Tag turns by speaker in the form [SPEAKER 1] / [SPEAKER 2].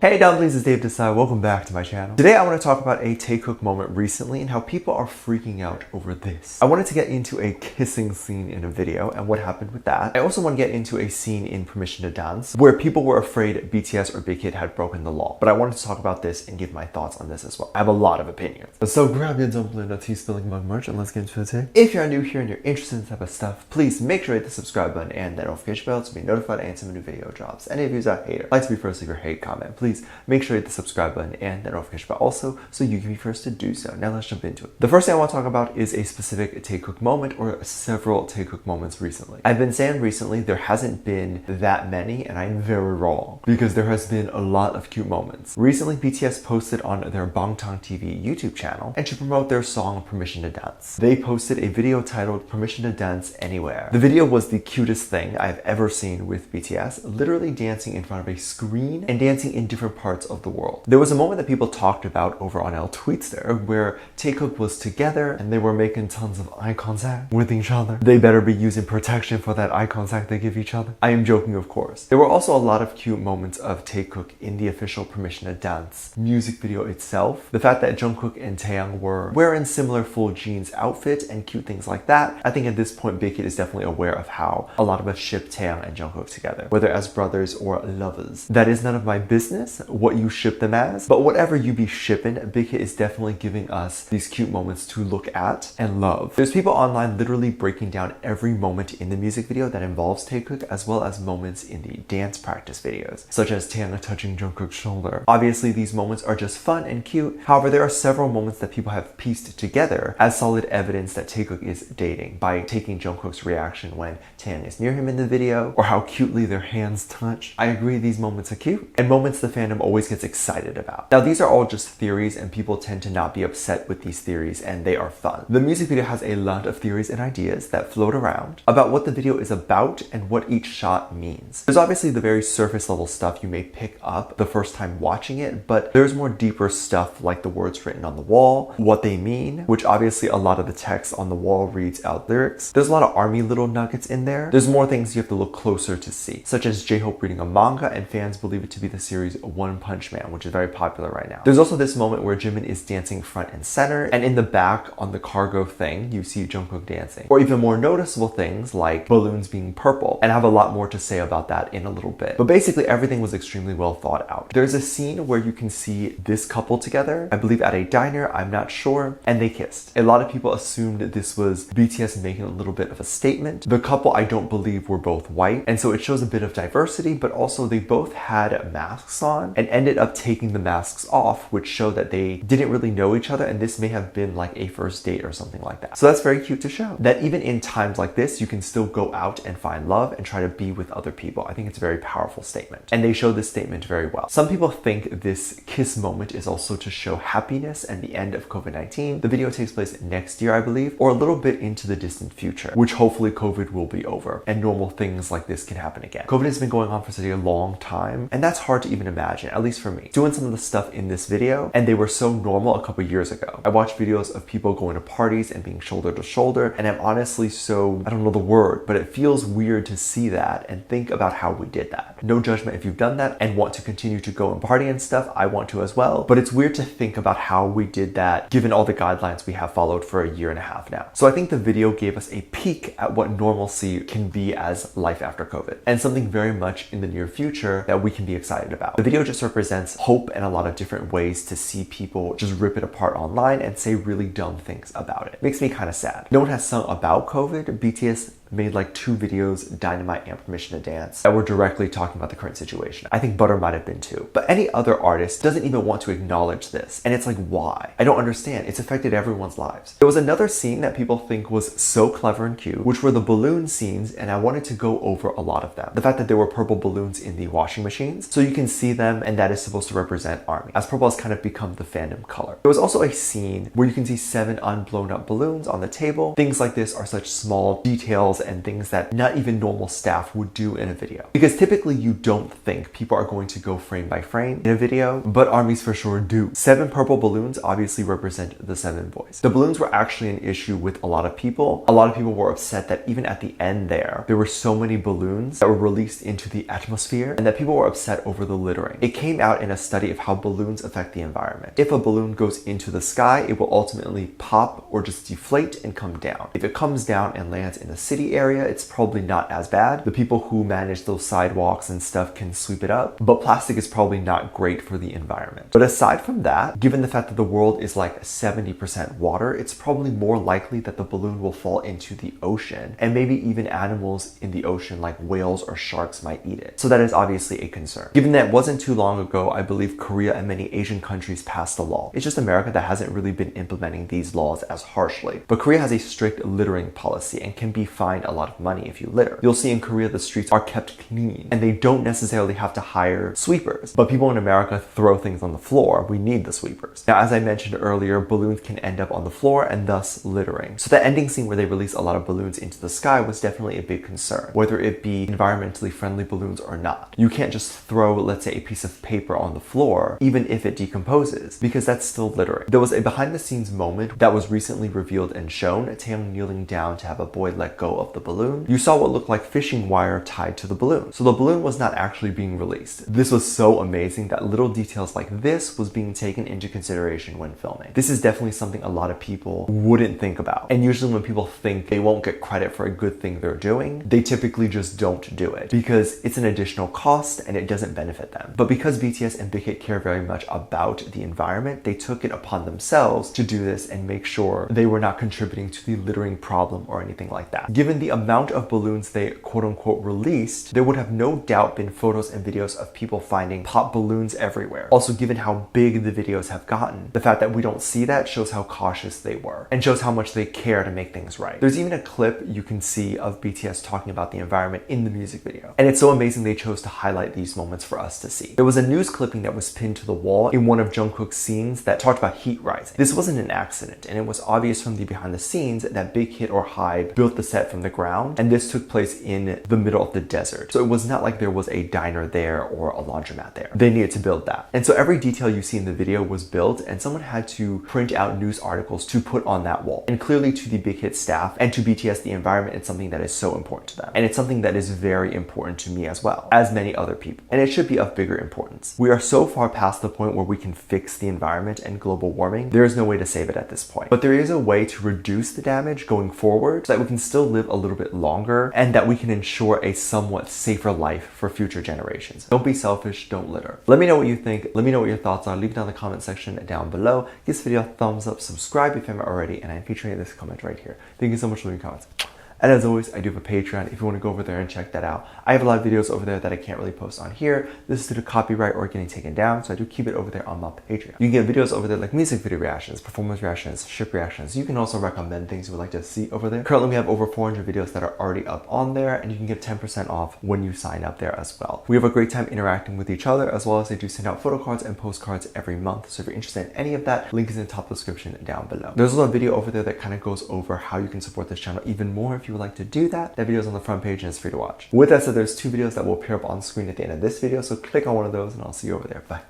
[SPEAKER 1] Hey dumplings, it's Dave Desai. Welcome back to my channel. Today I want to talk about a Taekook moment recently and how people are freaking out over this. I wanted to get into a kissing scene in a video and what happened with that. I also want to get into a scene in Permission to Dance where people were afraid BTS or Big Hit had broken the law. But I wanted to talk about this and give my thoughts on this as well. I have a lot of opinions. So grab your dumpling, a tea spilling mug merch, and let's get into the tape. If you're new here and you're interested in this type of stuff, please make sure to hit the subscribe button and that notification bell to be notified anytime a new video drops. Any of you are a hater, like to be first, leave your hate comment. Please make sure to hit the subscribe button and that notification bell also so you can be first to do so. Now let's jump into it. The first thing I want to talk about is a specific Taekook moment or several Taekook moments recently. I've been saying recently there hasn't been that many and I'm very wrong because there has been a lot of cute moments. Recently BTS posted on their Bangtan TV YouTube channel and to promote their song Permission to Dance. They posted a video titled Permission to Dance Anywhere. The video was the cutest thing I've ever seen with BTS, literally dancing in front of a screen and dancing in different parts of the world. There was a moment that people talked about over on L Tweets there where Taekook was together and they were making tons of eye contact with each other. They better be using protection for that eye contact they give each other. I am joking, of course. There were also a lot of cute moments of Taekook in the official Permission to Dance music video itself. The fact that Jungkook and Taeyang were wearing similar full jeans outfits and cute things like that. I think at this point Big Hit is definitely aware of how a lot of us ship Taeyang and Jungkook together, whether as brothers or lovers. That is none of my business what you ship them as, but whatever you be shipping, Big Hit is definitely giving us these cute moments to look at and love. There's people online literally breaking down every moment in the music video that involves Taekook, as well as moments in the dance practice videos, such as Taeyang touching Jungkook's shoulder. Obviously these moments are just fun and cute, however there are several moments that people have pieced together as solid evidence that Taekook is dating by taking Jungkook's reaction when Taeyang is near him in the video, or how cutely their hands touch. I agree these moments are cute, and moments the fandom always gets excited about. Now these are all just theories and people tend to not be upset with these theories and they are fun. The music video has a lot of theories and ideas that float around about what the video is about and what each shot means. There's obviously the very surface level stuff you may pick up the first time watching it, but there's more deeper stuff like the words written on the wall, what they mean, which obviously a lot of the text on the wall reads out lyrics. There's a lot of ARMY little nuggets in there. There's more things you have to look closer to see, such as J-Hope reading a manga and fans believe it to be the series One Punch Man, which is very popular right now. There's also this moment where Jimin is dancing front and center, and in the back on the cargo thing, you see Jungkook dancing. Or even more noticeable things like balloons being purple, and I have a lot more to say about that in a little bit. But basically everything was extremely well thought out. There's a scene where you can see this couple together, I believe at a diner, I'm not sure, and they kissed. A lot of people assumed this was BTS making a little bit of a statement. The couple I don't believe were both white, and so it shows a bit of diversity, but also they both had masks on and ended up taking the masks off, which showed that they didn't really know each other and this may have been like a first date or something like that. So that's very cute to show that even in times like this you can still go out and find love and try to be with other people. I think it's a very powerful statement and they show this statement very well. Some people think this kiss moment is also to show happiness and the end of COVID-19. The video takes place next year I believe, or a little bit into the distant future, which hopefully COVID will be over and normal things like this can happen again. COVID has been going on for such a long time and that's hard to even imagine, at least for me. Doing some of the stuff in this video and they were so normal a couple years ago. I watched videos of people going to parties and being shoulder to shoulder and I'm honestly so, I don't know the word, but it feels weird to see that and think about how we did that. No judgment if you've done that and want to continue to go and party and stuff, I want to as well, but it's weird to think about how we did that given all the guidelines we have followed for a year and a half now. So I think the video gave us a peek at what normalcy can be as life after COVID and something very much in the near future that we can be excited about. The video just represents hope and a lot of different ways to see people just rip it apart online and say really dumb things about it. Makes me kind of sad. No one has sung about COVID. BTS made like 2 videos, Dynamite and Permission to Dance, that were directly talking about the current situation. I think Butter might have been too. But any other artist doesn't even want to acknowledge this. And it's like, why? I don't understand. It's affected everyone's lives. There was another scene that people think was so clever and cute, which were the balloon scenes, and I wanted to go over a lot of them. The fact that there were purple balloons in the washing machines, so you can see them, and that is supposed to represent ARMY, as purple has kind of become the fandom color. There was also a scene where you can see 7 unblown up balloons on the table. Things like this are such small details details and things that not even normal staff would do in a video. Because typically you don't think people are going to go frame by frame in a video, but armies for sure do. 7 purple balloons obviously represent the 7 boys. The balloons were actually an issue with a lot of people. A lot of people were upset that even at the end there were so many balloons that were released into the atmosphere and that people were upset over the littering. It came out in a study of how balloons affect the environment. If a balloon goes into the sky, it will ultimately pop or just deflate and come down. If it comes down and lands in a city area, it's probably not as bad. The people who manage those sidewalks and stuff can sweep it up, but plastic is probably not great for the environment. But aside from that, given the fact that the world is like 70% water, it's probably more likely that the balloon will fall into the ocean, and maybe even animals in the ocean like whales or sharks might eat it. So that is obviously a concern. Given that it wasn't too long ago, I believe Korea and many Asian countries passed a law. It's just America that hasn't really been implementing these laws as harshly. But Korea has a strict littering policy and can be fined a lot of money if you litter. You'll see in Korea the streets are kept clean and they don't necessarily have to hire sweepers. But people in America throw things on the floor. We need the sweepers. Now, as I mentioned earlier, balloons can end up on the floor and thus littering. So the ending scene where they release a lot of balloons into the sky was definitely a big concern, whether it be environmentally friendly balloons or not. You can't just throw, let's say, a piece of paper on the floor, even if it decomposes, because that's still littering. There was a behind the scenes moment that was recently revealed and shown, Taeyoung kneeling down to have a boy let go of the balloon. You saw what looked like fishing wire tied to the balloon. So the balloon was not actually being released. This was so amazing that little details like this was being taken into consideration when filming. This is definitely something a lot of people wouldn't think about. And usually when people think they won't get credit for a good thing they're doing, they typically just don't do it because it's an additional cost and it doesn't benefit them. But because BTS and Big Hit care very much about the environment, they took it upon themselves to do this and make sure they were not contributing to the littering problem or anything like that. Given the amount of balloons they quote unquote released, there would have no doubt been photos and videos of people finding pop balloons everywhere. Also, given how big the videos have gotten, the fact that we don't see that shows how cautious they were and shows how much they care to make things right. There's even a clip you can see of BTS talking about the environment in the music video. And it's so amazing they chose to highlight these moments for us to see. There was a news clipping that was pinned to the wall in one of Jungkook's scenes that talked about heat rising. This wasn't an accident, and it was obvious from the behind the scenes that Big Hit or HYBE built the set from the ground, and this took place in the middle of the desert. So it was not like there was a diner there or a laundromat there. They needed to build that. And so every detail you see in the video was built, and someone had to print out news articles to put on that wall. And clearly to the Big Hit staff and to BTS, the environment is something that is so important to them. And it's something that is very important to me as well, as many other people. And it should be of bigger importance. We are so far past the point where we can fix the environment and global warming. There is no way to save it at this point. But there is a way to reduce the damage going forward so that we can still live a little bit longer and that we can ensure a somewhat safer life for future generations. Don't be selfish, don't litter. Let me know what you think. Let me know what your thoughts are. Leave it down in the comment section down below. Give this video a thumbs up, subscribe if you haven't already, and I'm featuring this comment right here. Thank you so much for leaving comments. And as always, I do have a Patreon if you want to go over there and check that out. I have a lot of videos over there that I can't really post on here. This is due to copyright or getting taken down, so I do keep it over there on my Patreon. You can get videos over there like music video reactions, performance reactions, ship reactions. You can also recommend things you would like to see over there. Currently, we have over 400 videos that are already up on there, and you can get 10% off when you sign up there as well. We have a great time interacting with each other, as well as I do send out photo cards and postcards every month. So if you're interested in any of that, link is in the top description down below. There's also a video over there that kind of goes over how you can support this channel even more if you would like to do that. That video is on the front page and it's free to watch. With that said, there's 2 videos that will appear up on screen at the end of this video, so click on one of those and I'll see you over there. Bye.